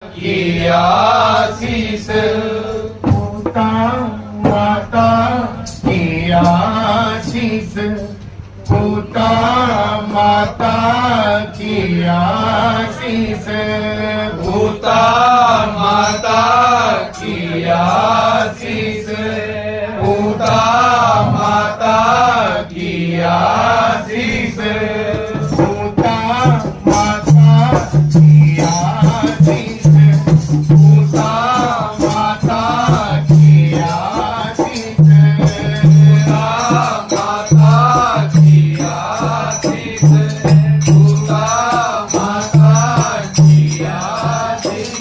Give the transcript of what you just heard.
की आशीष पूता माता की आशीष पूता माता की आशीष भूता माता की आशीष भूता माता की आशीष पूता माता की आशीष पूता माता की आशीष माता की आशीष भूता माता की आशीष